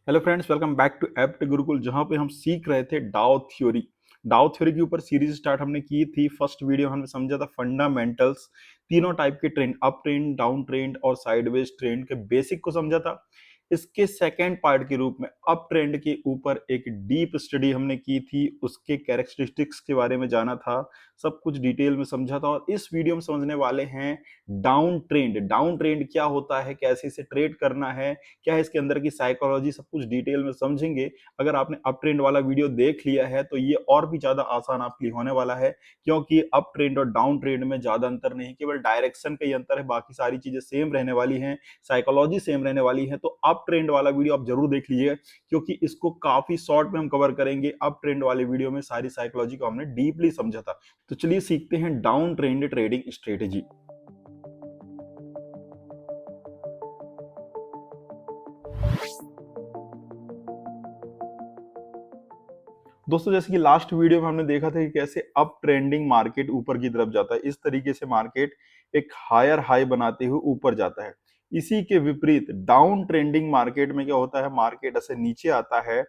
Hello friends, welcome back to Apt Gurukul. जहां पे हम सीख रहे थे डाउ थ्योरी के ऊपर सीरीज स्टार्ट हमने की थी। फर्स्ट वीडियो हमने समझा था फंडामेंटल्स, तीनों टाइप के trend, up trend, down trend और साइडवेज ट्रेंड के बेसिक को समझा था। इसके सेकेंड पार्ट के रूप में अप ट्रेंड के ऊपर एक डीप स्टडी हमने की थी, उसके कैरेक्टरिस्टिक्स के बारे में जाना था, सब कुछ डिटेल में समझा था। और इस वीडियो में समझने वाले हैं डाउन ट्रेंड। डाउन ट्रेंड क्या होता है, कैसे इसे ट्रेड करना है, क्या है इसके अंदर की साइकोलॉजी, सब कुछ डिटेल में समझेंगे। अगर आपने अप ट्रेंड वाला वीडियो देख लिया है तो ये और भी ज्यादा आसान आपके लिए होने वाला है, क्योंकि अप ट्रेंड और डाउन ट्रेंड में ज्यादा अंतर नहीं, केवल डायरेक्शन का ही अंतर है, बाकी सारी चीजें सेम रहने वाली हैं, साइकोलॉजी सेम रहने वाली है। तो अप ट्रेंड वाला वीडियो आप जरूर देख लीजिए, क्योंकि इसको काफी शॉर्ट में हम कवर करेंगे। अप ट्रेंड वाले वीडियो में सारी साइकोलॉजी को हमने डीपली समझा था। तो चलिए सीखते हैं डाउन ट्रेंड ट्रेडिंग स्ट्रेटेजी। दोस्तों, जैसे कि लास्ट वीडियो में हमने देखा था कि कैसे अप ट्रेंडिंग मार्केट ऊपर की तरफ जाता है, इस तरीके से मार्केट एक हायर हाई बनाते हुए ऊपर जाता है। इसी के विपरीत डाउन ट्रेंडिंग मार्केट में क्या होता है, मार्केट ऐसे नीचे आता है,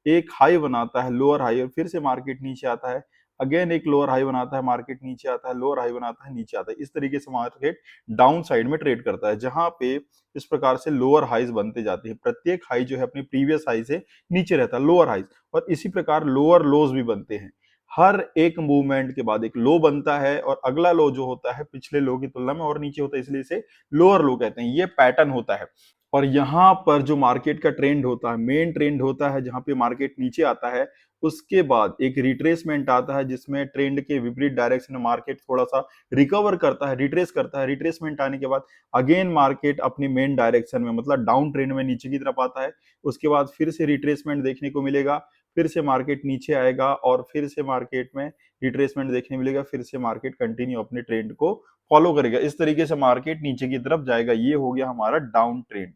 एक हाई बनाता है, लोअर हाई, और फिर से मार्केट नीचे आता है, अगेन एक लोअर हाई बनाता है, मार्केट नीचे आता है, लोअर हाई बनाता है, नीचे आता है। इस तरीके से मार्केट डाउन साइड में ट्रेड करता है, जहां पे इस प्रकार से लोअर हाईज बनते जाते हैं। प्रत्येक हाई जो है अपनी प्रीवियस हाई से नीचे रहता है, लोअर हाईज, और इसी प्रकार लोअर लोज भी बनते हैं। हर एक मूवमेंट के बाद एक लो बनता है, और अगला लो जो होता है पिछले लो की तुलना में और नीचे होता है, इसलिए इसे लोअर लो कहते हैं। ये पैटर्न होता है। और यहाँ पर जो मार्केट का ट्रेंड होता है, मेन ट्रेंड होता है, जहां पे मार्केट नीचे आता है, उसके बाद एक रिट्रेसमेंट आता है, जिसमें ट्रेंड के विपरीत डायरेक्शन में मार्केट थोड़ा सा रिकवर करता है, रिट्रेस करता है। रिट्रेसमेंट आने के बाद अगेन मार्केट अपनी मेन डायरेक्शन में, मतलब डाउन ट्रेंड में नीचे की तरफ आता है। उसके बाद फिर से रिट्रेसमेंट देखने को मिलेगा, फिर से मार्केट नीचे आएगा, और फिर से मार्केट में रिट्रेसमेंट देखने मिलेगा, फिर से मार्केट कंटिन्यू अपने ट्रेंड को फॉलो करेगा। इस तरीके से मार्केट नीचे की तरफ जाएगा। ये हो गया हमारा डाउन ट्रेंड।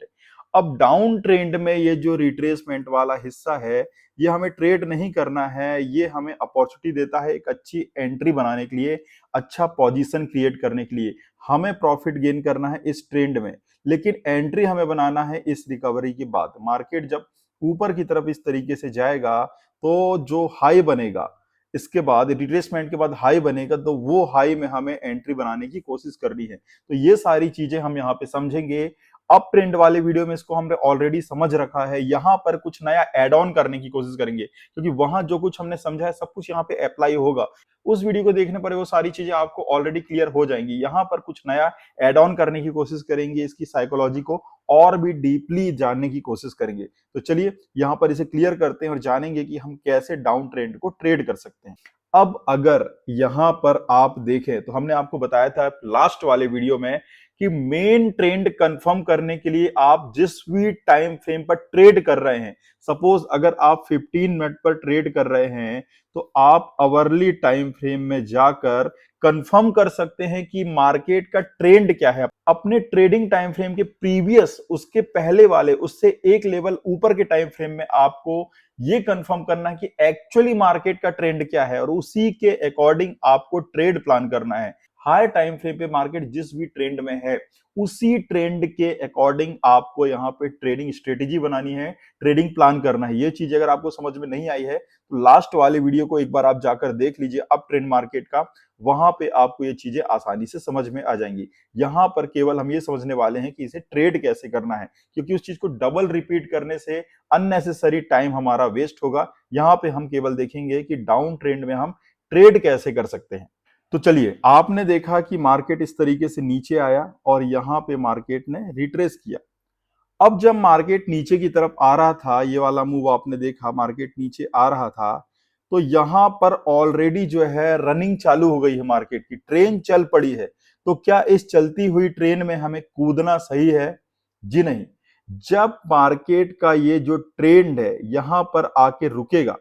अब डाउन ट्रेंड में ये जो रिट्रेसमेंट वाला हिस्सा है, ये हमें ट्रेड नहीं करना है, ये हमें अपॉर्चुनिटी देता है एक अच्छी एंट्री बनाने के लिए, अच्छा पोजीशन क्रिएट करने के लिए। हमें प्रॉफिट गेन करना है इस ट्रेंड में, लेकिन एंट्री हमें बनाना है इस रिकवरी के बाद। मार्केट जब ऊपर की तरफ इस तरीके से जाएगा, तो जो हाई बनेगा, इसके बाद रिट्रेसमेंट के बाद हाई बनेगा, तो वो हाई में हमें एंट्री बनाने की कोशिश करनी है। तो ये सारी चीजें हम यहाँ पे समझेंगे। अप ट्रेंड वाले वीडियो में इसको हमने ऑलरेडी समझ रखा है, यहाँ पर कुछ नया एड ऑन करने की कोशिश करेंगे, क्योंकि वहां जो कुछ हमने समझा है सब कुछ यहाँ पे अप्लाई होगा। उस वीडियो को देखने पर वो सारी चीजें आपको ऑलरेडी क्लियर हो जाएंगी। यहाँ पर कुछ नया एड ऑन करने की कोशिश करेंगे, इसकी साइकोलॉजी को और भी डीपली जानने की कोशिश करेंगे। तो चलिए यहाँ पर इसे क्लियर करते हैं और जानेंगे कि हम कैसे डाउन ट्रेंड को ट्रेड कर सकते हैं। अब अगर यहां पर आप देखें, तो हमने आपको बताया था लास्ट वाले वीडियो में कि मेन ट्रेंड कंफर्म करने के लिए आप जिस भी टाइम फ्रेम पर ट्रेड कर रहे हैं, सपोज अगर आप 15 मिनट पर ट्रेड कर रहे हैं, तो आप आवरली टाइम फ्रेम में जाकर कंफर्म कर सकते हैं कि मार्केट का ट्रेंड क्या है। अपने ट्रेडिंग टाइम फ्रेम के प्रीवियस, उसके पहले वाले, उससे एक लेवल ऊपर के टाइम फ्रेम में आपको ये कंफर्म करना है कि एक्चुअली मार्केट का ट्रेंड क्या है, और उसी के अकॉर्डिंग आपको ट्रेड प्लान करना है। हायर टाइम फ्रेम पे मार्केट जिस भी ट्रेंड में है, उसी ट्रेंड के अकॉर्डिंग आपको यहाँ पे ट्रेडिंग स्ट्रेटेजी बनानी है, ट्रेडिंग प्लान करना है। ये चीज अगर आपको समझ में नहीं आई है, तो लास्ट वाले वीडियो को एक बार आप जाकर देख लीजिए, अप ट्रेंड मार्केट का। वहां पे आपको ये चीजें आसानी से समझ में आ जाएंगी। यहां पर केवल हम ये समझने वाले हैं कि इसे ट्रेड कैसे करना है, क्योंकि उस चीज को डबल रिपीट करने से अननेसेसरी टाइम हमारा वेस्ट होगा। यहां पे हम केवल देखेंगे कि डाउन ट्रेंड में हम ट्रेड कैसे कर सकते हैं। तो चलिए, आपने देखा कि मार्केट इस तरीके से नीचे आया और यहां पे मार्केट ने रिट्रेस किया। अब जब मार्केट नीचे की तरफ आ रहा था, ये वाला मूव आपने देखा, मार्केट नीचे आ रहा था, तो यहां पर ऑलरेडी जो है रनिंग चालू हो गई है, मार्केट की ट्रेन चल पड़ी है। तो क्या इस चलती हुई ट्रेन में हमें कूदना सही है? जी नहीं। जब मार्केट का ये जो ट्रेंड है यहां पर आके रुकेगा,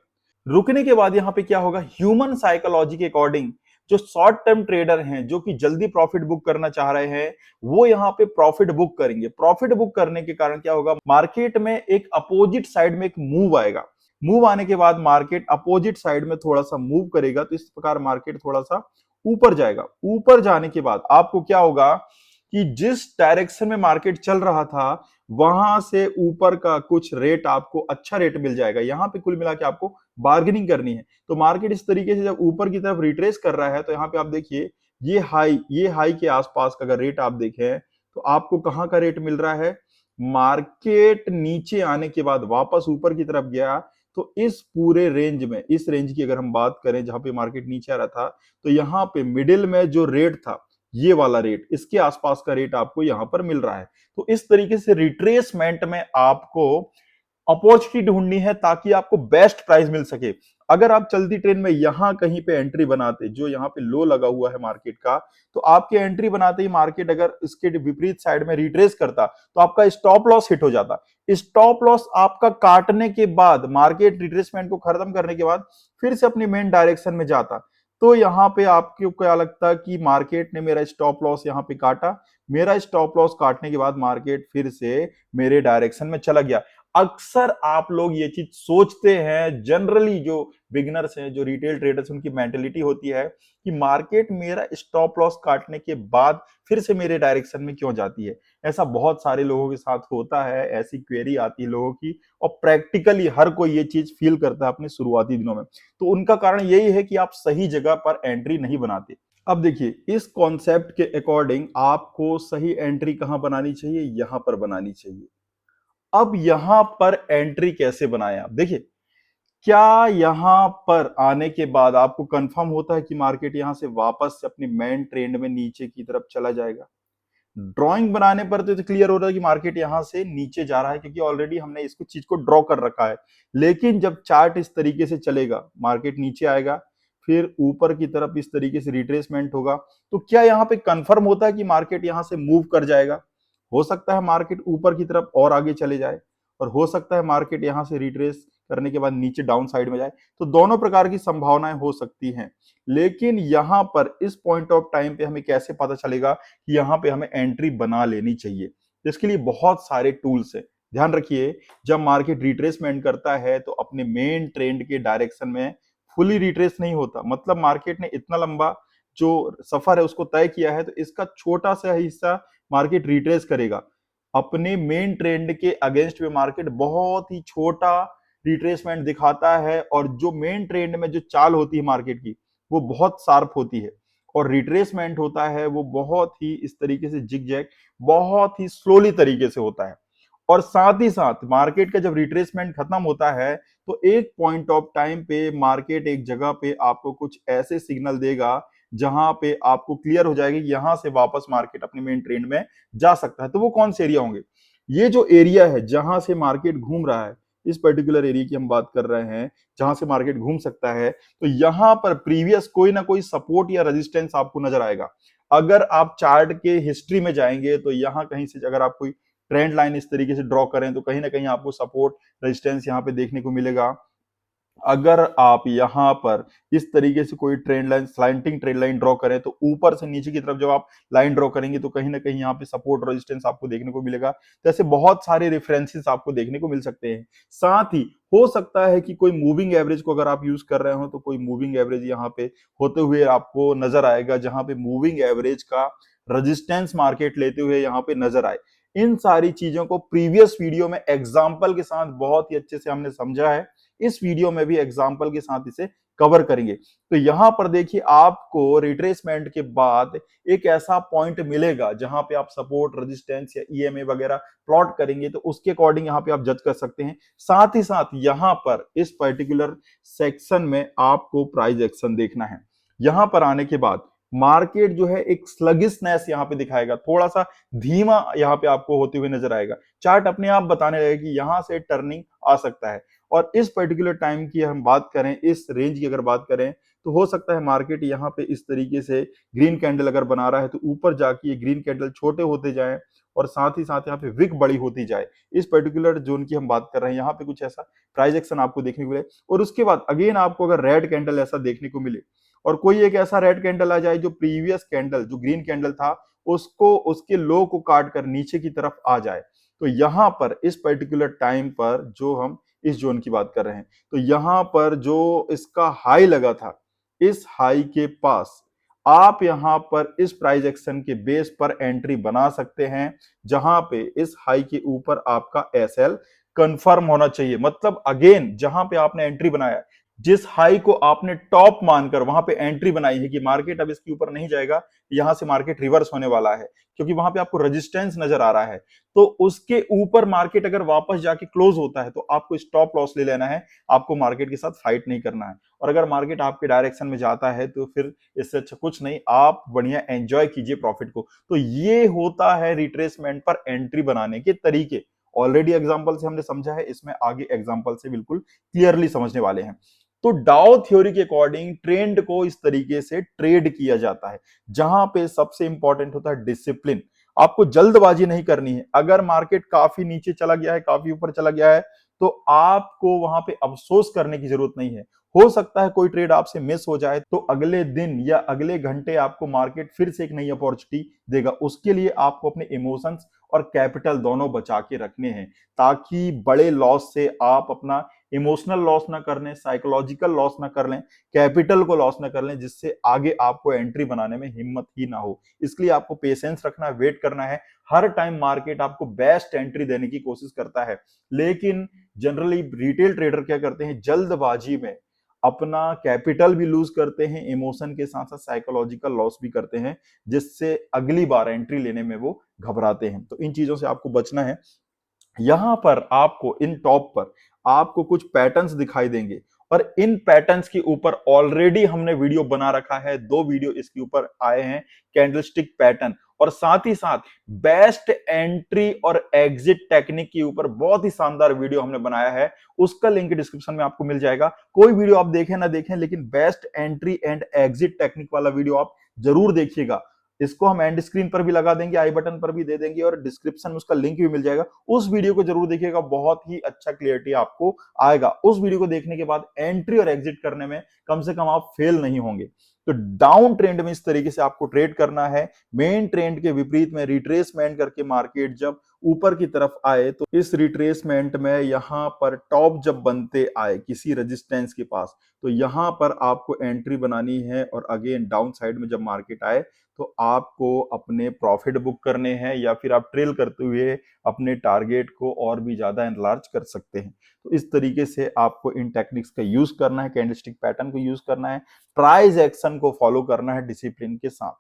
रुकने के बाद यहां पे क्या होगा, ह्यूमन साइकोलॉजी के अकॉर्डिंग जो शॉर्ट टर्म ट्रेडर हैं, जो कि जल्दी प्रॉफिट बुक करना चाह रहे हैं, वो यहाँ पे प्रॉफिट बुक करेंगे। प्रॉफिट बुक करने के कारण क्या होगा, मार्केट में एक अपोजिट साइड में एक मूव आएगा। मूव आने के बाद मार्केट अपोजिट साइड में थोड़ा सा मूव करेगा, तो इस प्रकार मार्केट थोड़ा सा ऊपर जाएगा। ऊपर जाने के बाद आपको क्या होगा कि जिस डायरेक्शन में मार्केट चल रहा था वहां से ऊपर का कुछ रेट आपको अच्छा रेट मिल जाएगा। यहाँ पे कुल मिला के आपको बार्गेनिंग करनी है। तो मार्केट इस तरीके से जब ऊपर की तरफ रिट्रेस कर रहा है तो यहाँ पे आप देखिए ये हाई के आसपास का अगर रेट आप देखें तो आपको कहाँ का रेट मिल रहा है। मार्केट नीचे आने के बाद वापस ऊपर की तरफ गया तो इस पूरे रेंज में, इस रेंज की अगर हम बात करें जहां पे मार्केट नीचे आ रहा था, तो यहाँ पे मिडिल में जो रेट था, ये वाला रेट, इसके आसपास का रेट आपको यहां पर मिल रहा है। तो इस तरीके से रिट्रेसमेंट में आपको अपॉर्चुनिटी ढूंढनी है ताकि आपको बेस्ट प्राइस मिल सके। अगर आप चलती ट्रेन में यहां कहीं पे एंट्री बनाते, जो यहाँ पे लो लगा हुआ है मार्केट का, तो आपके एंट्री बनाते ही मार्केट अगर इसके विपरीत साइड में रिट्रेस करता तो आपका स्टॉप लॉस हिट हो जाता। स्टॉप लॉस आपका काटने के बाद, मार्केट रिट्रेसमेंट को खत्म करने के बाद फिर से अपनी मेन डायरेक्शन में जाता, तो यहाँ पे आपको क्या लगता कि मार्केट ने मेरा स्टॉप लॉस यहाँ पे काटा, मेरा स्टॉप लॉस काटने के बाद मार्केट फिर से मेरे डायरेक्शन में चला गया। अक्सर आप लोग ये चीज सोचते हैं, जनरली जो बिगिनर्स हैं, जो रिटेल ट्रेडर्स, उनकी मेंटेलिटी होती है कि मार्केट मेरा स्टॉप लॉस काटने के बाद फिर से मेरे डायरेक्शन में क्यों जाती है। ऐसा बहुत सारे लोगों के साथ होता है, ऐसी क्वेरी आती है लोगों की, और प्रैक्टिकली हर कोई ये चीज फील करता है अपने शुरुआती दिनों में। तो उनका कारण यही है कि आप सही जगह पर एंट्री नहीं बनाते। अब देखिए, इस कॉन्सेप्ट के अकॉर्डिंग आपको सही एंट्री कहां बनानी चाहिए, यहां पर बनानी चाहिए। अब यहां पर एंट्री कैसे बनाएं आप देखिए, क्या यहां पर आने के बाद आपको कंफर्म होता है कि मार्केट यहां से वापस से अपनी मेन ट्रेंड में नीचे की तरफ चला जाएगा। ड्राइंग बनाने पर तो क्लियर हो रहा है कि मार्केट यहां से नीचे जा रहा है, क्योंकि ऑलरेडी हमने इसको चीज को ड्रॉ कर रखा है। लेकिन जब चार्ट इस तरीके से चलेगा, मार्केट नीचे आएगा, फिर ऊपर की तरफ इस तरीके से रिट्रेसमेंट होगा, तो क्या यहाँ पे कंफर्म होता है कि मार्केट यहां से मूव कर जाएगा। हो सकता है मार्केट ऊपर की तरफ और आगे चले जाए, और हो सकता है मार्केट यहां से रिट्रेस करने के बाद नीचे डाउन साइड में जाए। तो दोनों प्रकार की संभावनाएं हो सकती हैं। लेकिन यहां पर इस पॉइंट ऑफ टाइम पे हमें कैसे पता चलेगा कि यहाँ पे हमें एंट्री बना लेनी चाहिए। इसके लिए बहुत सारे टूल्स हैं। ध्यान रखिए, जब मार्केट रिट्रेसमेंट करता है तो अपने मेन ट्रेंड के डायरेक्शन में फुली रिट्रेस नहीं होता। मतलब मार्केट ने इतना लंबा जो सफर है उसको तय किया है, तो इसका छोटा सा हिस्सा मार्केट रिट्रेस करेगा। अपने मेन ट्रेंड के अगेंस्ट में मार्केट बहुत ही छोटा रिट्रेसमेंट दिखाता है, और जो मेन ट्रेंड में जो चाल होती है मार्केट की, वो बहुत शार्प होती है। और रिट्रेसमेंट होता है वो बहुत ही इस तरीके से जिगजैग, बहुत ही स्लोली तरीके से होता है। और साथ ही साथ मार्केट का जब रिट्रेसमेंट खत्म होता है तो एक पॉइंट ऑफ टाइम पे मार्केट एक जगह पे आपको कुछ ऐसे सिग्नल देगा जहां पे आपको क्लियर हो जाएगा कि यहां से वापस मार्केट अपने मेन ट्रेंड में जा सकता है। तो वो कौन से एरिया होंगे? ये जो एरिया है जहां से मार्केट घूम रहा है, इस पर्टिकुलर एरिया की हम बात कर रहे हैं, जहां से मार्केट घूम सकता है, तो यहां पर प्रीवियस कोई ना कोई सपोर्ट या रेजिस्टेंस आपको नजर आएगा। अगर आप चार्ट के हिस्ट्री में जाएंगे तो यहां कहीं से अगर आप कोई ट्रेंड लाइन इस तरीके से ड्रॉ करें तो कहीं ना कहीं आपको सपोर्ट रेजिस्टेंस यहां पे देखने को मिलेगा। अगर आप यहां पर इस तरीके से कोई trend line, slanting trend line draw करें तो ऊपर से नीचे की तरफ जब आप लाइन ड्रॉ करेंगे तो कहीं ना कहीं यहाँ पे सपोर्ट रेजिस्टेंस आपको देखने को मिलेगा। तो ऐसे बहुत सारे रेफरेंसेस आपको देखने को मिल सकते हैं। साथ ही हो सकता है कि कोई मूविंग एवरेज को अगर आप यूज कर रहे हो तो कोई मूविंग एवरेज यहाँ पे होते हुए आपको नजर आएगा, जहां पे मूविंग एवरेज का रेजिस्टेंस मार्केट लेते हुए यहाँ पे नजर आए। इन सारी चीजों को प्रीवियस वीडियो में एग्जाम्पल के साथ बहुत ही अच्छे से हमने समझा है। इस वीडियो में भी एग्जाम्पल के साथ इसे कवर करेंगे। तो यहां पर देखिए, आपको रिट्रेसमेंट के बाद एक ऐसा पॉइंट मिलेगा जहां पे आप सपोर्ट, रेजिस्टेंस या ईएमए वगैरह प्लॉट करेंगे, तो उसके अकॉर्डिंग यहां पे आप जज कर सकते हैं। साथ ही साथ यहां पर इस पर्टिकुलर सेक्शन में आपको प्राइस एक्शन देखना है। यहां पर आने के बाद मार्केट जो है एक स्लगिशनेस यहां पे दिखाएगा, थोड़ा सा धीमा यहां पे आपको होते हुए नजर आएगा। चार्ट अपने आप बताने लगेगा कि यहां से टर्निंग आ सकता है। और इस पर्टिकुलर टाइम की हम बात करें, इस रेंज की अगर बात करें, तो हो सकता है मार्केट यहाँ पे इस तरीके से ग्रीन कैंडल अगर बना रहा है तो ऊपर जाके ये ग्रीन कैंडल छोटे होते जाएं, और साथ ही साथ यहाँ पे विक बड़ी होती जाए। इस पर्टिकुलर जोन की हम बात कर रहे हैं, यहाँ पे कुछ ऐसा प्राइस एक्शन आपको देखने को मिले। और उसके बाद अगेन आपको अगर रेड कैंडल ऐसा देखने को मिले, और कोई एक ऐसा रेड कैंडल आ जाए जो प्रीवियस कैंडल, जो ग्रीन कैंडल था, उसको, उसके लो को काट कर नीचे की तरफ आ जाए, तो यहां पर इस पर्टिकुलर टाइम पर जो हम इस जोन की बात कर रहे हैं, तो यहां पर जो इसका हाई लगा था, इस हाई के पास आप यहां पर इस प्राइस एक्शन के बेस पर एंट्री बना सकते हैं, जहां पे इस हाई के ऊपर आपका एसएल कंफर्म होना चाहिए। मतलब अगेन जहां पे आपने एंट्री बनाया, जिस हाई को आपने टॉप मानकर वहां पे एंट्री बनाई है कि मार्केट अब इसके ऊपर नहीं जाएगा, यहां से मार्केट रिवर्स होने वाला है, क्योंकि वहां पे आपको रेजिस्टेंस नजर आ रहा है, तो उसके ऊपर मार्केट अगर वापस जाके क्लोज होता है तो आपको स्टॉप लॉस ले लेना है, आपको मार्केट के साथ फाइट नहीं करना है। और अगर मार्केट आपके डायरेक्शन में जाता है तो फिर इससे अच्छा कुछ नहीं, आप बढ़िया एंजॉय कीजिए प्रॉफिट को। तो ये होता है रिट्रेसमेंट पर एंट्री बनाने के तरीके। ऑलरेडी एग्जांपल से हमने समझा है, इसमें आगे एग्जांपल से बिल्कुल क्लियरली समझने वाले हैं। तो डाउ थ्योरी के अकॉर्डिंग ट्रेंड को इस तरीके से ट्रेड किया जाता है, जहां पे सबसे इंपॉर्टेंट होता है डिसिप्लिन। आपको जल्दबाजी नहीं करनी है। अगर मार्केट काफी नीचे चला गया है, काफी ऊपर चला गया है, तो आपको वहां पे अफसोस करने की जरूरत नहीं है। हो सकता है कोई ट्रेड आपसे मिस हो जाए, तो अगले दिन या अगले घंटे आपको मार्केट फिर से एक नई अपॉर्चुनिटी देगा। उसके लिए आपको अपने इमोशंस और कैपिटल दोनों बचा के रखने हैं, ताकि बड़े लॉस से आप अपना इमोशनल लॉस ना कर लें, साइकोलॉजिकल लॉस ना कर लें, कैपिटल को लॉस ना कर लें, जिससे आगे आपको एंट्री बनाने में हिम्मत ही ना हो। इसके लिए आपको पेशेंस रखना है, वेट करना है। हर टाइम मार्केट आपको बेस्ट एंट्री देने की कोशिश करता है, लेकिन जनरली रिटेल ट्रेडर क्या करते हैं, जल्दबाजी में अपना कैपिटल भी लूज करते हैं, इमोशन के साथ साथ साइकोलॉजिकल लॉस भी करते हैं, जिससे अगली बार एंट्री लेने में वो घबराते हैं। तो इन चीजों से आपको बचना है। यहां पर आपको इन टॉप पर आपको कुछ पैटर्न्स दिखाई देंगे, और इन पैटर्न्स के ऊपर ऑलरेडी हमने वीडियो बना रखा है, 2 वीडियो इसके ऊपर आए हैं, कैंडलस्टिक पैटर्न और साथ ही साथ बेस्ट एंट्री और एग्जिट टेक्निक के ऊपर बहुत ही शानदार वीडियो हमने बनाया है। उसका लिंक डिस्क्रिप्शन में आपको मिल जाएगा। कोई वीडियो आप देखें ना देखें, लेकिन best entry and exit technique वाला वीडियो आप जरूर देखिएगा। इसको हम एंड स्क्रीन पर भी लगा देंगे, आई बटन पर भी दे देंगे, और डिस्क्रिप्शन में उसका लिंक भी मिल जाएगा। उस वीडियो को जरूर देखिएगा, बहुत ही अच्छा क्लियरिटी आपको आएगा। उस वीडियो को देखने के बाद एंट्री और एग्जिट करने में कम से कम आप फेल नहीं होंगे। तो डाउन ट्रेंड में इस तरीके से आपको ट्रेड करना है। मेन ट्रेंड के विपरीत में रिट्रेसमेंट करके मार्केट जब ऊपर की तरफ आए, तो इस रिट्रेसमेंट में यहां पर टॉप जब बनते आए किसी रेजिस्टेंस के पास, तो यहां पर आपको एंट्री बनानी है। और अगेन डाउन साइड में जब मार्केट आए, तो आपको अपने प्रॉफिट बुक करने हैं, या फिर आप ट्रेल करते हुए अपने टारगेट को और भी ज्यादा एनलार्ज कर सकते हैं। तो इस तरीके से आपको इन टेक्निक्स का यूज करना है, कैंडलस्टिक पैटर्न को यूज करना है, प्राइस एक्शन को फॉलो करना है डिसिप्लिन के साथ।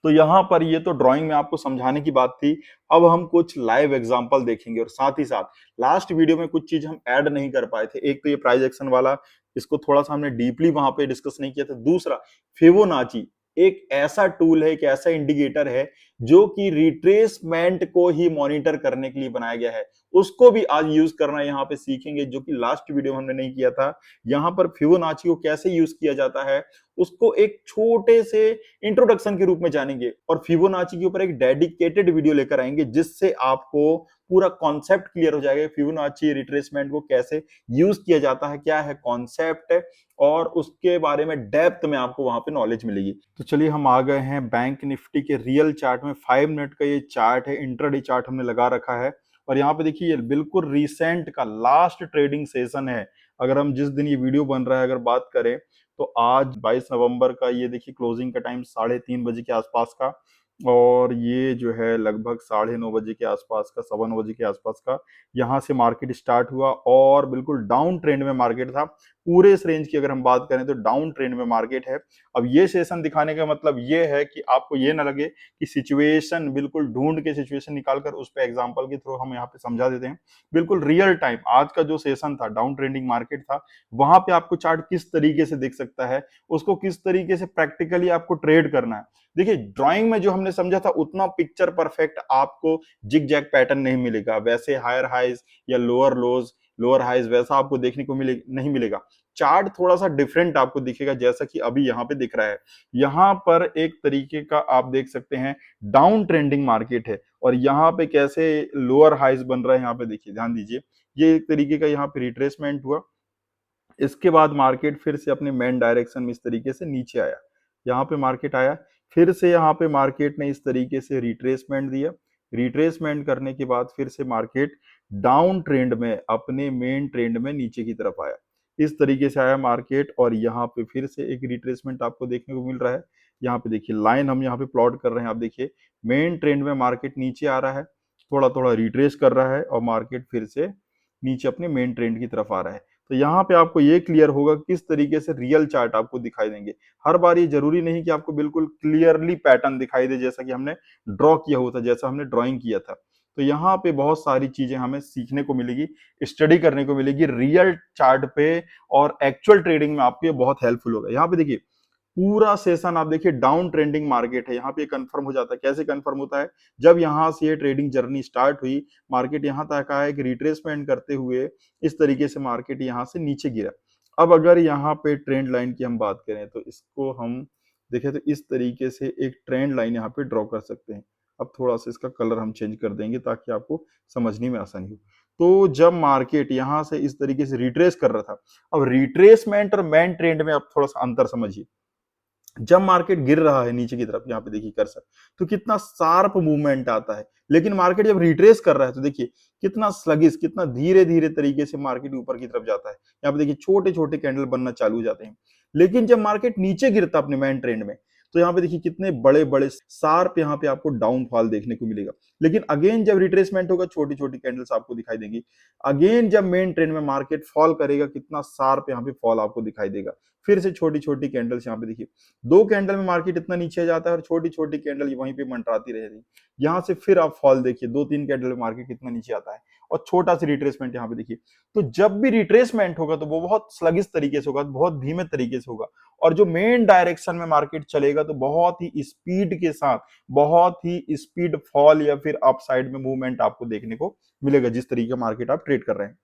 तो यहां पर ये तो ड्राइंग में आपको समझाने की बात थी। अब हम कुछ लाइव एग्जांपल देखेंगे, और साथ ही साथ लास्ट वीडियो में कुछ चीज हम ऐड नहीं कर पाए थे। एक तो ये प्राइस एक्शन वाला, इसको थोड़ा सा हमने डीपली वहां पे डिस्कस नहीं किया था। दूसरा, फिबोनाची एक ऐसा टूल है, एक ऐसा इंडिकेटर है जो कि रिट्रेसमेंट को ही मॉनिटर करने के लिए बनाया गया है। उसको भी आज यूज करना यहाँ पे सीखेंगे, जो कि लास्ट वीडियो में हमने नहीं किया था। यहाँ पर फिबोनाची को कैसे यूज किया जाता है, उसको एक छोटे से इंट्रोडक्शन के रूप में जानेंगे, और फिबोनाची के ऊपर एक डेडिकेटेड वीडियो लेकर आएंगे, जिससे आपको पूरा कॉन्सेप्ट क्लियर हो जाएगा। फिबोनाची रिट्रेसमेंट को कैसे यूज किया जाता है, क्या है कॉन्सेप्ट, और उसके बारे में डेप्थ में आपको वहां पे नॉलेज मिलेगी। तो चलिए हम आ गए हैं बैंक निफ्टी के रियल चार्ट में। 5 मिनट का ये चार्ट है, इंट्राडे चार्ट हमने लगा रखा है, और यहाँ पे देखिए ये बिल्कुल रिसेंट का लास्ट ट्रेडिंग सेशन है। अगर हम जिस दिन ये वीडियो बन रहा है अगर बात करें, तो आज 22 नवंबर का, ये देखिए क्लोजिंग का टाइम 3:30 बजे के आसपास का, और ये जो है लगभग 9:30 बजे के आसपास का, 9:15 बजे के आसपास का यहाँ से मार्केट स्टार्ट हुआ, और बिल्कुल डाउन ट्रेंड में मार्केट था। पूरे इस रेंज की अगर हम बात करें तो डाउन ट्रेंड में मार्केट है। अब ये सेशन दिखाने का मतलब ये है कि आपको ये ना लगे कि सिचुएशन बिल्कुल ढूंढ के सिचुएशन निकालकर उस पर एग्जांपल के थ्रू हम यहाँ पे समझा देते हैं। बिल्कुल रियल टाइम आज का जो सेशन था, डाउन ट्रेंडिंग मार्केट था, वहां पे आपको चार्ट किस तरीके से दिख सकता है, उसको किस तरीके से प्रैक्टिकली आपको ट्रेड करना है। देखिए ड्राइंग में जो हमने समझा था उतना पिक्चर परफेक्ट आपको जिग जैग पैटर्न नहीं मिलेगा, वैसे हायर हाइज या लोअर लोज, लोअर हाइज वैसा आपको देखने को नहीं मिलेगा। चार्ट थोड़ा सा डिफरेंट आपको दिखेगा, जैसा कि अभी यहाँ पे दिख रहा है। यहाँ पर एक तरीके का आप देख सकते हैं डाउन ट्रेंडिंग मार्केट है, और यहाँ पे कैसे लोअर हाइज बन रहा है, यहाँ पे देखिए ध्यान दीजिए, ये एक तरीके का यहाँ पे रिट्रेसमेंट हुआ। इसके बाद मार्केट फिर से अपने मेन डायरेक्शन में इस तरीके से नीचे आया, यहाँ पे मार्केट आया, फिर से यहाँ पे मार्केट ने इस तरीके से रिट्रेसमेंट दिया। रिट्रेसमेंट करने के बाद फिर से मार्केट डाउन ट्रेंड में अपने मेन ट्रेंड में नीचे की तरफ आया। इस तरीके से आया मार्केट, और यहाँ पे फिर से एक रिट्रेसमेंट आपको देखने को मिल रहा है। यहाँ पे देखिए लाइन हम यहाँ पे प्लॉट कर रहे हैं, आप देखिए मेन ट्रेंड में मार्केट नीचे आ रहा है, थोड़ा थोड़ा रिट्रेस कर रहा है और मार्केट फिर से नीचे अपने मेन ट्रेंड की तरफ आ रहा है। तो यहाँ पे आपको ये क्लियर होगा किस तरीके से रियल चार्ट आपको दिखाई देंगे। हर बार ये जरूरी नहीं कि आपको बिल्कुल क्लियरली पैटर्न दिखाई दे जैसा कि हमने ड्रॉ किया हुआ था, जैसा हमने ड्राइंग किया था। तो यहाँ पे बहुत सारी चीजें हमें सीखने को मिलेगी, स्टडी करने को मिलेगी रियल चार्ट पे, और एक्चुअल ट्रेडिंग में आपको ये बहुत हेल्पफुल होगा। यहाँ पे देखिए पूरा सेशन आप देखिए डाउन ट्रेंडिंग मार्केट है, यहाँ पे कंफर्म हो जाता है। कैसे कंफर्म होता है? जब यहाँ से ये ट्रेडिंग जर्नी स्टार्ट हुई, मार्केट यहाँ तक आया कि रिट्रेसमेंट करते हुए इस तरीके से मार्केट यहाँ से नीचे गिरा। अब अगर यहाँ पे ट्रेंड लाइन की हम बात करें तो इसको हम देखें तो इस तरीके से एक ट्रेंड लाइन यहाँ पे ड्रॉ कर सकते हैं। अब थोड़ा सा इसका कलर हम चेंज कर देंगे ताकि आपको समझने में आसानी हो। तो जब मार्केट यहाँ से इस तरीके से रिट्रेस कर रहा था, अब रिट्रेसमेंट और मेन ट्रेंड में आप थोड़ा सा अंतर समझिए। जब मार्केट गिर रहा है नीचे की तरफ, यहाँ पे देखिए कर्सर, तो कितना शार्प मूवमेंट आता है। लेकिन मार्केट जब रिट्रेस कर रहा है तो देखिए कितना स्लगिश, कितना धीरे धीरे तरीके से मार्केट ऊपर की तरफ जाता है। यहाँ पे देखिए छोटे छोटे कैंडल बनना चालू हो जाते हैं। लेकिन जब मार्केट नीचे गिरता अपने मेन ट्रेंड में, तो यहाँ पे देखिए कितने बड़े बड़े शार्प यहाँ पे आपको डाउनफॉल देखने को मिलेगा। लेकिन अगेन जब रिट्रेसमेंट होगा, छोटी छोटी कैंडल्स आपको दिखाई देंगी। अगेन जब मेन ट्रेंड में मार्केट फॉल करेगा, कितना शार्प यहाँ पे फॉल आपको दिखाई देगा। फिर से छोटी छोटी कैंडल्स यहाँ पे देखिए, दो कैंडल में मार्केट इतना नीचे जाता है और छोटी छोटी कैंडल वहीं पे मंडराती रहेगी। यहाँ से फिर आप फॉल देखिए, दो तीन कैंडल में मार्केट कितना नीचे आता है और छोटा सा रिट्रेसमेंट यहाँ पे देखिए। तो जब भी रिट्रेसमेंट होगा तो वो बहुत स्लगिश तरीके से होगा, बहुत धीमे तरीके से होगा। और जो मेन डायरेक्शन में मार्केट चलेगा तो बहुत ही स्पीड के साथ, बहुत ही स्पीड फॉल या फिर अप साइड में मूवमेंट आपको देखने को मिलेगा, जिस तरीके का मार्केट आप ट्रेड कर रहे हैं।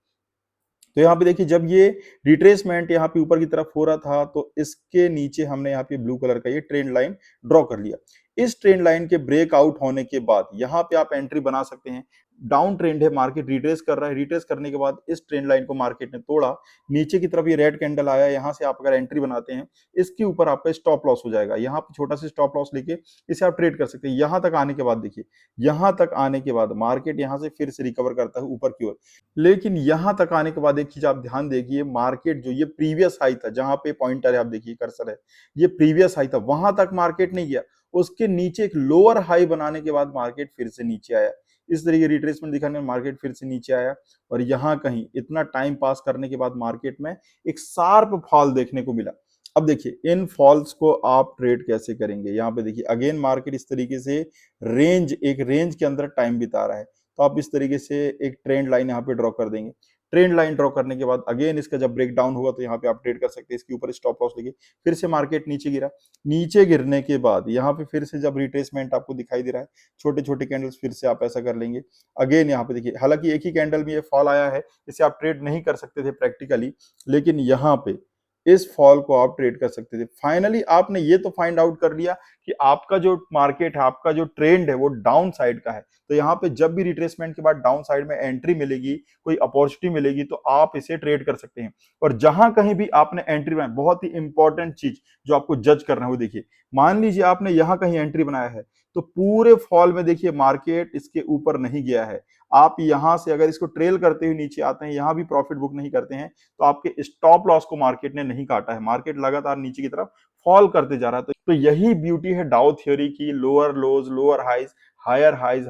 तो यहाँ पे देखिए जब ये रिट्रेसमेंट यहाँ पे ऊपर की तरफ हो रहा था, तो इसके नीचे हमने यहाँ पे ब्लू कलर का ये ट्रेंड लाइन ड्रॉ कर लिया। इस ट्रेंड लाइन के ब्रेकआउट होने के बाद यहाँ पे आप एंट्री बना सकते हैं। डाउन ट्रेंड है, मार्केट रिट्रेस कर रहा है, रिट्रेस करने के बाद इस ट्रेंड लाइन को मार्केट ने तोड़ा, नीचे की तरफ ये रेड कैंडल आया, यहाँ से आप अगर एंट्री बनाते हैं, इसके ऊपर आपका स्टॉप लॉस हो जाएगा। यहाँ पे छोटा सा स्टॉप लॉस लेके इसे आप ट्रेड कर सकते हैं। यहाँ तक आने के बाद देखिए, यहाँ तक आने के बाद मार्केट यहाँ से फिर से रिकवर करता है ऊपर की ओर। लेकिन यहां तक आने के बाद एक चीज आप ध्यान देखिए, मार्केट जो ये प्रीवियस हाई था, जहां पे पॉइंटर है आप देखिए कर्सर है, ये प्रीवियस हाई था, वहां तक मार्केट नहीं गया। उसके नीचे एक लोअर हाई बनाने के बाद मार्केट फिर से नीचे आया। इस तरीके रिट्रेसमेंट दिखाने में मार्केट फिर से नीचे आया, और यहां कहीं इतना टाइम पास करने के बाद मार्केट में एक शार्प फॉल देखने को मिला। अब देखिए इन फॉल्स को आप ट्रेड कैसे करेंगे। यहाँ पे देखिए अगेन मार्केट इस तरीके से एक रेंज के अंदर टाइम बिता रहा है। तो आप इस तरीके से एक ट्रेंड लाइन यहाँ पे ड्रॉ कर देंगे। ट्रेंड लाइन ड्रॉ करने के बाद अगेन इसका जब ब्रेक डाउन होगा तो यहाँ पे आप ट्रेड कर सकते हैं। इसके ऊपर स्टॉप लॉस लेके फिर से मार्केट नीचे गिरा, नीचे गिरने के बाद यहाँ पे फिर से जब रिट्रेसमेंट आपको दिखाई दे रहा है, छोटे छोटे कैंडल्स फिर से आप ऐसा कर लेंगे। अगेन यहाँ पे देखिए, हालांकि एक ही कैंडल में ये फॉल आया है, इसे आप ट्रेड नहीं कर सकते थे प्रैक्टिकली, लेकिन यहाँ पे इस फॉल को आप ट्रेड कर सकते थे। फाइनली आपने ये तो फाइंड आउट कर लिया कि आपका जो मार्केट है, आपका जो ट्रेंड है वो डाउन साइड का है। तो यहाँ पे जब भी रिट्रेसमेंट के बाद डाउन साइड में एंट्री मिलेगी, कोई अपॉर्चुनिटी मिलेगी, तो आप इसे ट्रेड कर सकते हैं। और जहां कहीं भी आपने एंट्री बनाई, बहुत ही इंपॉर्टेंट चीज जो आपको जज करना है वो देखिए, मान लीजिए आपने यहां कहीं एंट्री बनाया है, तो पूरे फॉल में देखिए मार्केट इसके ऊपर नहीं गया है। आप यहां से अगर इसको ट्रेल करते हुए नीचे आते हैं, यहां भी प्रॉफिट बुक नहीं करते हैं, तो आपके स्टॉप लॉस को मार्केट ने नहीं काटा है। मार्केट लगातार नीचे की तरफ फॉल करते जा रहा है। तो यही ब्यूटी है डाउ थ्योरी की, lower lows lower highs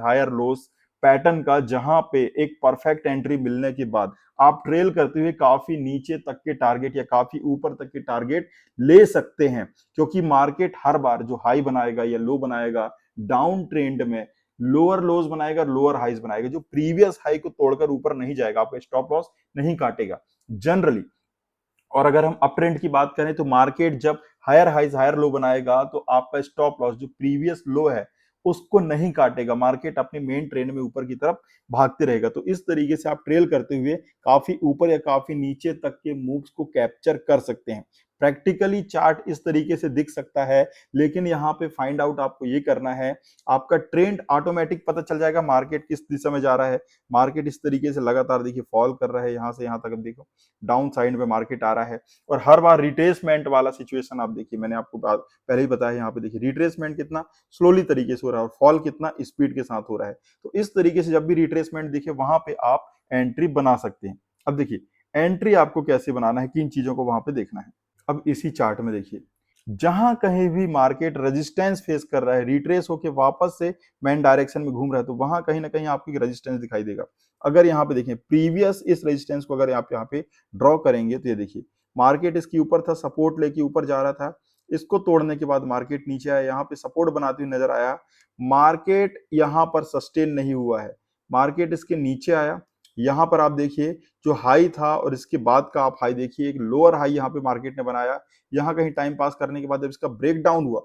higher lows pattern का, जहां पे एक परफेक्ट एंट्री मिलने के बाद आप ट्रेल करते हुए काफी नीचे तक के टारगेट या काफी ऊपर तक के टारगेट ले सकते हैं। क्योंकि मार्केट हर बार जो हाई बनाएगा या लो बनाएगा, डाउन ट्रेंड में लोअर लोज बनाएगा, लोअर हाइज बनाएगा, जो प्रीवियस हाई को तोड़कर ऊपर नहीं जाएगा, आपका स्टॉप लॉस नहीं काटेगा जनरली। और अगर हम अप ट्रेंड की बात करें तो मार्केट जब हायर हाइज हायर लो बनाएगा, तो आपका स्टॉप लॉस जो प्रीवियस लो है उसको नहीं काटेगा, मार्केट अपने मेन ट्रेंड में ऊपर की तरफ भागते रहेगा। तो इस तरीके से आप ट्रेल करते हुए काफी ऊपर या काफी नीचे तक के मूव्स को कैप्चर कर सकते हैं। प्रैक्टिकली चार्ट इस तरीके से दिख सकता है, लेकिन यहाँ पे फाइंड आउट आपको ये करना है, आपका ट्रेंड ऑटोमेटिक पता चल जाएगा मार्केट किस दिशा में जा रहा है। मार्केट इस तरीके से लगातार देखिए फॉल कर रहा है, यहाँ से यहाँ तक अब देखो डाउन साइड में मार्केट आ रहा है। और हर बार रिट्रेसमेंट वाला सिचुएशन आप देखिए, मैंने आपको पहले ही बताया, यहाँ पे देखिए रिट्रेसमेंट कितना स्लोली तरीके से हो रहा है और फॉल कितना स्पीड के साथ हो रहा है। तो इस तरीके से जब भी रिट्रेसमेंट दिखे, वहां पे आप एंट्री बना सकते हैं। अब देखिए एंट्री आपको कैसे बनाना है, किन चीजों को वहां पे देखना है। अब इसी चार्ट में देखिए, जहां कहीं भी मार्केट रेजिस्टेंस फेस कर रहा है, रिट्रेस होके वापस से मेन डायरेक्शन में घूम रहा है, तो वहां कहीं ना कहीं आपको रेजिस्टेंस दिखाई देगा। अगर यहाँ पे देखें प्रीवियस इस रेजिस्टेंस को अगर आप यहाँ पे ड्रॉ करेंगे तो ये देखिए मार्केट इसके ऊपर था, सपोर्ट लेके ऊपर जा रहा था, इसको तोड़ने के बाद मार्केट नीचे आया, यहाँ पे सपोर्ट बनाते हुए नजर आया, मार्केट यहाँ पर सस्टेन नहीं हुआ है, मार्केट इसके नीचे आया। यहाँ पर आप देखिए जो हाई था और इसके बाद का आप हाई देखिए, एक लोअर हाई यहाँ पे मार्केट ने बनाया, यहाँ कहीं टाइम पास करने के बाद जब इसका ब्रेक डाउन हुआ,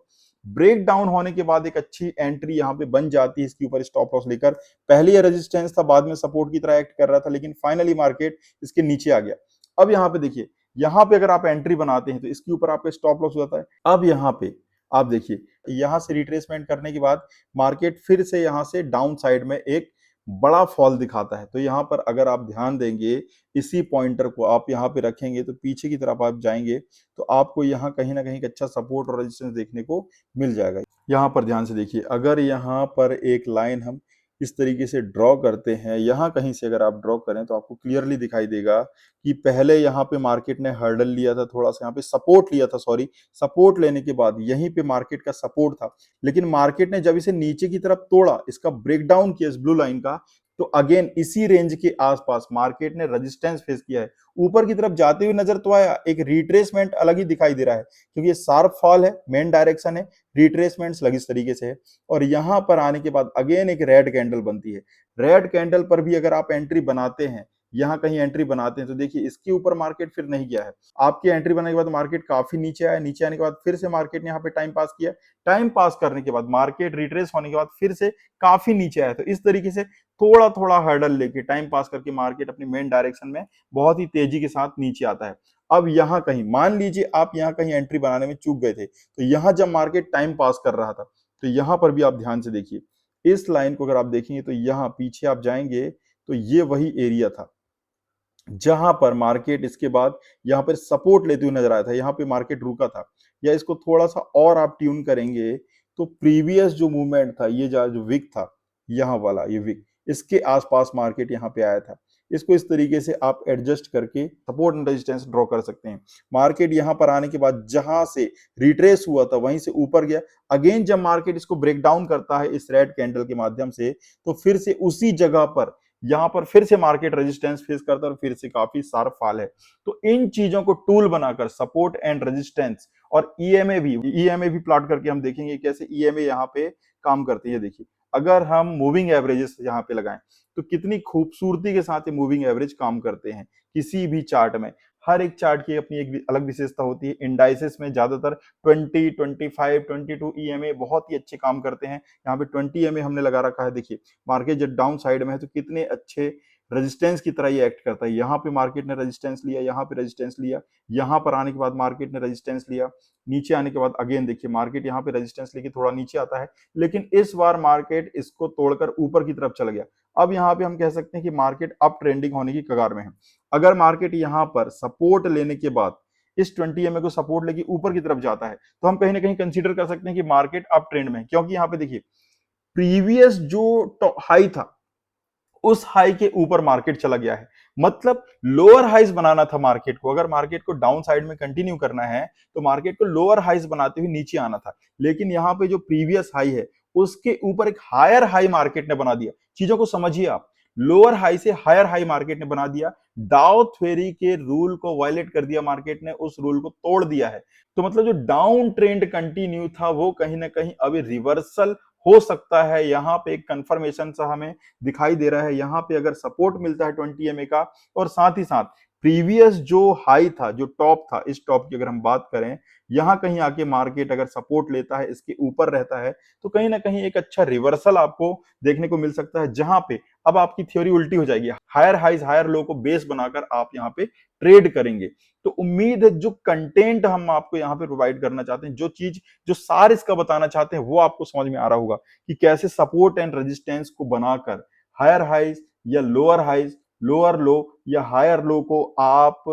ब्रेक डाउन होने के बाद एक अच्छी एंट्री यहाँ पे बन जाती है इसके ऊपर स्टॉप लॉस लेकर। पहले ये रेजिस्टेंस था, बाद में सपोर्ट की तरह एक्ट कर रहा था, लेकिन फाइनली मार्केट इसके नीचे आ गया। अब यहाँ पे देखिए, यहाँ पे अगर आप एंट्री बनाते हैं तो इसके ऊपर आपका स्टॉप लॉस हो जाता है। अब यहाँ पे आप देखिए, यहाँ से रिट्रेसमेंट करने के बाद मार्केट फिर से यहाँ से डाउन साइड में एक बड़ा फॉल दिखाता है। तो यहाँ पर अगर आप ध्यान देंगे, इसी पॉइंटर को आप यहाँ पे रखेंगे तो पीछे की तरफ आप जाएंगे तो आपको यहाँ कहीं ना कहीं एक अच्छा सपोर्ट और रेजिस्टेंस देखने को मिल जाएगा। यहाँ पर ध्यान से देखिए, अगर यहाँ पर एक लाइन हम इस तरीके से ड्रॉ करते हैं, यहाँ कहीं से अगर आप ड्रॉ करें तो आपको क्लियरली दिखाई देगा कि पहले यहाँ पे मार्केट ने हर्डल लिया था, थोड़ा सा यहाँ पे सपोर्ट लिया था, सॉरी सपोर्ट लेने के बाद यहीं पे मार्केट का सपोर्ट था, लेकिन मार्केट ने जब इसे नीचे की तरफ तोड़ा, इसका ब्रेकडाउन किया इस ब्लू लाइन का, तो अगेन इसी रेंज के आसपास मार्केट ने रेजिस्टेंस फेस किया है। ऊपर की तरफ जाते हुए नजर तो आया, एक रिट्रेसमेंट अलग ही दिखाई दे रहा है क्योंकि ये शार्प फॉल है, मेन डायरेक्शन है, रिट्रेसमेंट्स लगी इस तरीके से है। और यहां पर आने के बाद अगेन एक रेड कैंडल बनती है। रेड कैंडल पर भी अगर आप एंट्री बनाते हैं, यहाँ कहीं एंट्री बनाते हैं तो देखिए इसके ऊपर मार्केट फिर नहीं गया है। आपकी एंट्री बनाने के बाद मार्केट काफी नीचे आया, नीचे आने के बाद फिर से मार्केट ने यहाँ पे टाइम पास किया, टाइम पास करने के बाद मार्केट रिट्रेस होने के बाद फिर से काफी नीचे आया। तो इस तरीके से थोड़ा थोड़ा हर्डल लेके टाइम पास करके मार्केट अपनी मेन डायरेक्शन में बहुत ही तेजी के साथ नीचे आता है। अब यहाँ कहीं मान लीजिए आप यहाँ कहीं एंट्री बनाने में चूक गए थे, तो यहाँ जब मार्केट टाइम पास कर रहा था तो यहाँ पर भी आप ध्यान से देखिए, इस लाइन को अगर आप देखेंगे तो यहाँ पीछे आप जाएंगे तो ये वही एरिया था जहां पर मार्केट इसके बाद यहाँ पर सपोर्ट लेते हुए नजर आया था, यहाँ पे मार्केट रुका था। या इसको थोड़ा सा और आप ट्यून करेंगे तो प्रीवियस जो मूवमेंट था, ये जो विक था, यहाँ वाला ये विक, इसके आसपास मार्केट यहाँ पे आया था। इसको इस तरीके से आप एडजस्ट करके सपोर्ट एंड रेजिस्टेंस ड्रॉ कर सकते हैं। मार्केट यहाँ पर आने के बाद जहां से रिट्रेस हुआ था वहीं से ऊपर गया, अगेन जब मार्केट इसको ब्रेक डाउन करता है इस रेड कैंडल के माध्यम से, तो फिर से उसी जगह पर यहां पर फिर से मार्केट रेजिस्टेंस फेस करता है और फिर से काफी शार्प फॉल है। तो इन चीजों को टूल बनाकर सपोर्ट एंड रेजिस्टेंस और ईएमए भी प्लॉट करके हम देखेंगे कैसे ईएमए यहाँ पे काम करती है। देखिए अगर हम मूविंग एवरेजेस यहाँ पे लगाएं तो कितनी खूबसूरती के साथ ये मूविंग एवरेज काम करते हैं किसी भी चार्ट में। हर एक चार्ट की अपनी एक अलग विशेषता होती है। इंडाइसेस में ज्यादातर 20, 25, 22 ईएमए बहुत ही अच्छे काम करते हैं। यहाँ पे 20 ईएमए हमने लगा रखा है। देखिए मार्केट जब डाउन साइड में है तो कितने अच्छे रेजिस्टेंस की तरह ये एक्ट करता है। यहाँ पे मार्केट ने रेजिस्टेंस लिया, यहाँ पे रेजिस्टेंस लिया, यहाँ पर आने के बाद मार्केट ने रेजिस्टेंस लिया, नीचे आने के बाद अगेन देखिए मार्केट यहाँ पे रेजिस्टेंस लेके थोड़ा नीचे आता है, लेकिन इस बार मार्केट इसको तोड़कर ऊपर की तरफ चला गया। अब यहाँ पे हम कह सकते हैं कि मार्केट अप ट्रेंडिंग होने की कगार में है। अगर मार्केट यहाँ पर सपोर्ट लेने के बाद इस 20 एमए को सपोर्ट लेके ऊपर की तरफ जाता है तो हम कहीं ना कहीं कंसीडर कर सकते हैं कि मार्केट अप ट्रेंड में है, क्योंकि यहाँ पे देखिए प्रीवियस जो हाई था उस हाई के ऊपर मार्केट चला गया है। मतलब लोअर हाइज बनाना था मार्केट को, अगर मार्केट को डाउन साइड में कंटिन्यू करना है तो मार्केट को लोअर हाइज बनाते हुए नीचे आना था, लेकिन यहाँ पे जो प्रीवियस हाई है उसके ऊपर एक हायर हाई मार्केट ने बना दिया। चीजों को समझिए आप, लोअर हाई से हायर हाई मार्केट ने बना दिया, डाउ थ्योरी के रूल को वायलेट कर दिया मार्केट ने, उस रूल को तोड़ दिया है। तो मतलब जो डाउन ट्रेंड कंटिन्यू था वो कहीं ना कहीं अभी रिवर्सल हो सकता है। यहाँ पे एक कंफर्मेशन सा हमें दिखाई दे रहा है। यहाँ पे अगर सपोर्ट मिलता है 20 एमए का और साथ ही साथ प्रीवियस जो हाई था, जो टॉप था, इस टॉप की अगर हम बात करें, यहाँ कहीं आके मार्केट अगर सपोर्ट लेता है, इसके ऊपर रहता है, तो कहीं ना कहीं एक अच्छा रिवर्सल आपको देखने को मिल सकता है, जहां पे अब आपकी थ्योरी उल्टी हो जाएगी। हायर हाइज हायर लो को बेस बनाकर आप यहाँ पे ट्रेड करेंगे। तो उम्मीद है जो कंटेंट हम आपको यहाँ पे प्रोवाइड करना चाहते हैं, जो चीज जो सार इसका बताना चाहते हैं, वो आपको समझ में आ रहा होगा कि कैसे सपोर्ट एंड रेजिस्टेंस को बनाकर हायर हाइज या लोअर हाइज, लोअर लो या हायर लो को आप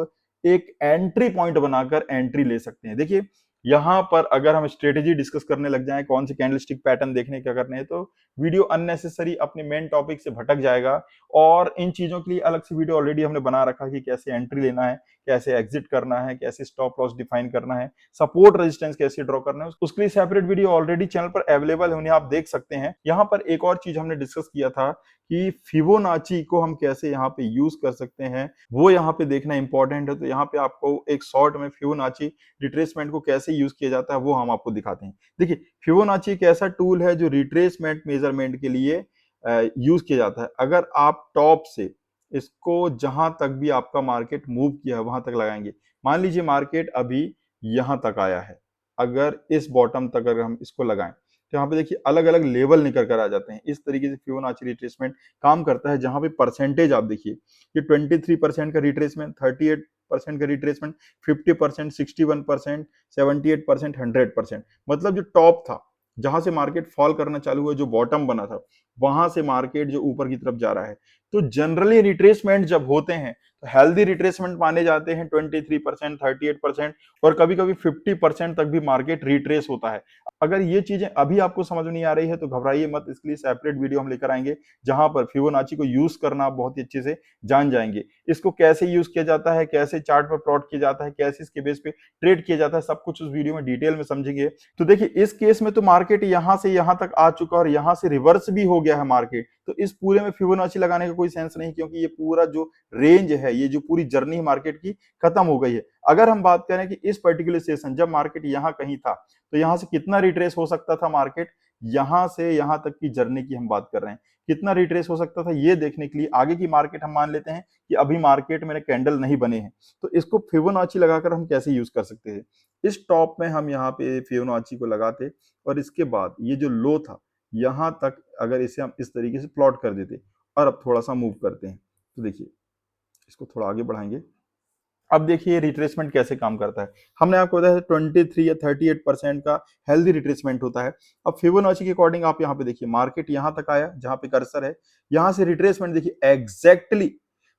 एक एंट्री पॉइंट बनाकर एंट्री ले सकते हैं। देखिए यहां पर अगर हम स्ट्रेटेजी डिस्कस करने लग जाएं, कौन से कैंडलस्टिक पैटर्न देखने क्या करने हैं, तो वीडियो अननेसेसरी अपने मेन टॉपिक से भटक जाएगा। और इन चीजों के लिए अलग से वीडियो ऑलरेडी हमने बना रखा है कि कैसे एंट्री लेना है, कैसे एग्जिट करना है, कैसे स्टॉप लॉस डिफाइन करना है, सपोर्ट रेजिस्टेंस कैसे ड्रॉ करना है, उसके लिए सेपरेट वीडियो ऑलरेडी चैनल पर अवेलेबल है, उन्हें आप देख सकते हैं। यहाँ पर एक और चीज हमने डिस्कस किया था कि फिबोनाची को हम कैसे यहाँ पे यूज कर सकते हैं, वो यहाँ पे देखना इंपॉर्टेंट है। तो यहाँ पे आपको एक शॉर्ट में फिबोनाची रिट्रेसमेंट को कैसे यूज किया जाता है वो हम आपको दिखाते हैं। देखिए, फिबोनाची एक ऐसा टूल है जो रिट्रेसमेंट मेजरमेंट के लिए यूज किया जाता है। अगर आप टॉप से इसको जहां तक भी आपका मार्केट मूव किया है वहां तक लगाएंगे, मान लीजिए मार्केट अभी यहां तक आया है, अगर इस बॉटम तक अगर हम इसको लगाएं तो यहाँ पे देखिए अलग अलग लेवल निकल कर आ जाते हैं। इस तरीके से फिबोनाची रिट्रेसमेंट काम करता है, जहां पे परसेंटेज आप देखिए कि 23% का रिट्रेसमेंट, 38% का रिट्रेसमेंट, 50%, 61%, 78%, 100%। मतलब जो टॉप था, जहां से मार्केट फॉल करना चालू हुआ, जो बॉटम बना था, वहां से मार्केट जो ऊपर की तरफ जा रहा है। तो जनरली रिट्रेसमेंट जब होते हैं तो हेल्दी रिट्रेसमेंट माने जाते हैं 23%, 38%, और कभी कभी 50% तक भी मार्केट रिट्रेस होता है। अगर ये चीजें अभी आपको समझ में नहीं आ रही है तो घबराइए मत, इसके लिए सेपरेट वीडियो हम लेकर आएंगे जहां पर फिबोनाची को यूज करना आप बहुत ही अच्छे से जान जाएंगे। इसको कैसे यूज किया जाता है, कैसे चार्ट पर प्लॉट किया जाता है, कैसे इसके बेस पे ट्रेड किया जाता है, सब कुछ उस वीडियो में डिटेल में समझेंगे। तो देखिए, इस केस में तो मार्केट यहां से यहां तक आ चुका और यहां से रिवर्स भी हो गया है मार्केट, तो इस पूरे में फिबोनाची लगाने का कोई सेंस नहीं, क्योंकि ये पूरा जो रेंज है, ये जो पूरी जर्नी मार्केट की खत्म हो गई है। अगर हम बात करें कि इस पर्टिकुलर सेशन जब मार्केट यहां कहीं था तो यहां से कितना रिट्रेस हो सकता था मार्केट, यहां से यहां तक की जर्नी की हम बात कर रहे हैं, कितना रिट्रेस हो सकता था ये देखने के लिए आगे की मार्केट हम मान लेते हैं कि अभी मार्केट में कैंडल नहीं बने हैं, तो इसको फिबोनाची लगाकर हम कैसे यूज कर सकते हैं। इस टॉप में हम यहाँ पे फिबोनाची को लगाते और इसके बाद ये जो लो था यहां तक अगर इसे हम इस तरीके से प्लॉट कर देते और अब थोड़ा सा मूव करते हैं, तो देखिए इसको थोड़ा आगे बढ़ाएंगे। अब देखिए रिट्रेसमेंट कैसे काम करता है। हमने आपको बताया 23 या 38% का हेल्दी रिट्रेसमेंट होता है। अब फिबोनाची के अकॉर्डिंग आप यहाँ पे देखिए मार्केट यहां तक आया जहां पे कर्सर है, यहां से रिट्रेसमेंट देखिए एग्जैक्टली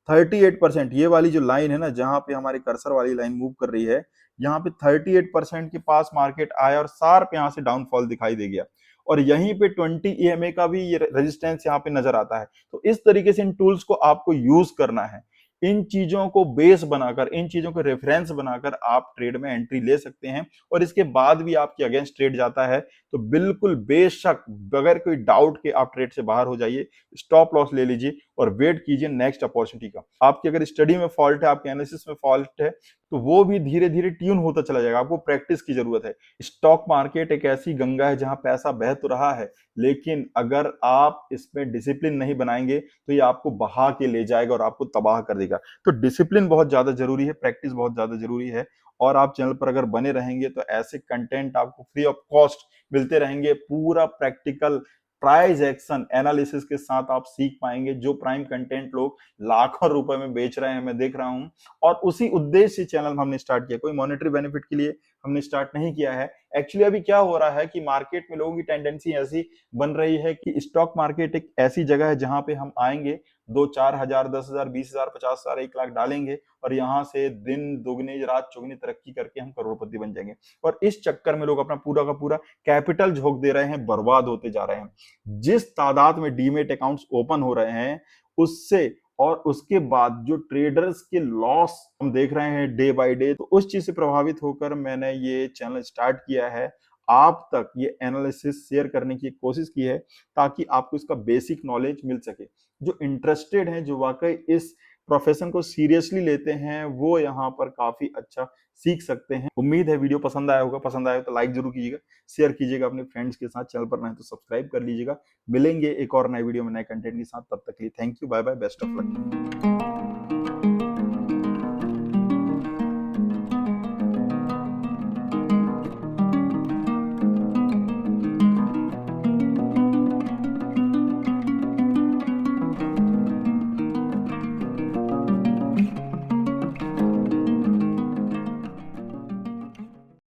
38%, ये वाली जो लाइन है ना जहां पे हमारे कर्सर वाली लाइन मूव कर रही है, यहाँ पे 38% के पास मार्केट आया और शार्प यहाँ से डाउनफॉल दिखाई दे गया, और यहीं पे 20 EMA का भी ये रेजिस्टेंस यहाँ पे नजर आता है। तो इस तरीके से इन टूल्स को आपको यूज करना है, इन चीजों को बेस बनाकर, इन चीजों को रेफरेंस बनाकर आप ट्रेड में एंट्री ले सकते हैं। और इसके बाद भी आपके अगेंस्ट ट्रेड जाता है तो बिल्कुल बेशक बगैर कोई डाउट के आप ट्रेड से बाहर हो जाइए, स्टॉप लॉस ले लीजिए और वेट कीजिए नेक्स्ट अपॉर्चुनिटी का। आपकी अगर स्टडी में फॉल्ट है, आपके एनालिसिस में फॉल्ट है, तो वो भी धीरे धीरे ट्यून होता चला जाएगा। आपको प्रैक्टिस की जरूरत है। स्टॉक मार्केट एक ऐसी गंगा है जहां पैसा बह तो रहा है, लेकिन अगर आप इसमें डिसिप्लिन नहीं बनाएंगे तो ये आपको बहा के ले जाएगा और आपको तबाह कर देगा। तो डिसिप्लिन बहुत ज्यादा जरूरी है, प्रैक्टिस बहुत ज्यादा जरूरी है। और आप चैनल पर अगर बने रहेंगे तो ऐसे कंटेंट आपको फ्री ऑफ कॉस्ट मिलते रहेंगे, पूरा प्रैक्टिकल प्राइस एक्शन एनालिसिस के साथ आप सीख पाएंगे, जो प्राइम कंटेंट लोग लाखों रुपए में बेच रहे हैं मैं देख रहा हूं। और उसी उद्देश्य से चैनल हमने स्टार्ट किया, कोई मॉनेटरी बेनिफिट के लिए हमने स्टार्ट नहीं किया है। एक्चुअली अभी क्या हो रहा है कि मार्केट में लोगों की टेंडेंसी ऐसी बन रही है कि स्टॉक मार्केट एक ऐसी जगह है जहां पे हम आएंगे, 2-4 हजार, 10 हजार, 20 हजार, 50 हजार, 1 लाख डालेंगे और यहाँ से दिन दोगुनी रात चौगुनी तरक्की करके हम करोड़पति बन जाएंगे। और इस चक्कर में लोग अपना पूरा का पूरा कैपिटल झोंक दे रहे हैं, बर्बाद होते जा रहे हैं। जिस तादाद में डीमेट अकाउंट्स ओपन हो रहे हैं उससे, और उसके बाद जो ट्रेडर्स के लॉस हम देख रहे हैं डे बाय डे, तो उस चीज से प्रभावित होकर मैंने ये चैनल स्टार्ट किया है, आप तक ये एनालिसिस शेयर करने की कोशिश की है ताकि आपको इसका बेसिक नॉलेज मिल सके। जो इंटरेस्टेड हैं, जो वाकई इस प्रोफेशन को सीरियसली लेते हैं, वो यहाँ पर काफी अच्छा सीख सकते हैं। उम्मीद है वीडियो पसंद आया होगा, पसंद आया तो लाइक जरूर कीजिएगा, शेयर कीजिएगा अपने फ्रेंड्स के साथ, चैनल पर नए तो सब्सक्राइब कर लीजिएगा। मिलेंगे एक और नए वीडियो में नए कंटेंट के साथ, तब तक के लिए thank you, bye bye, best of luck.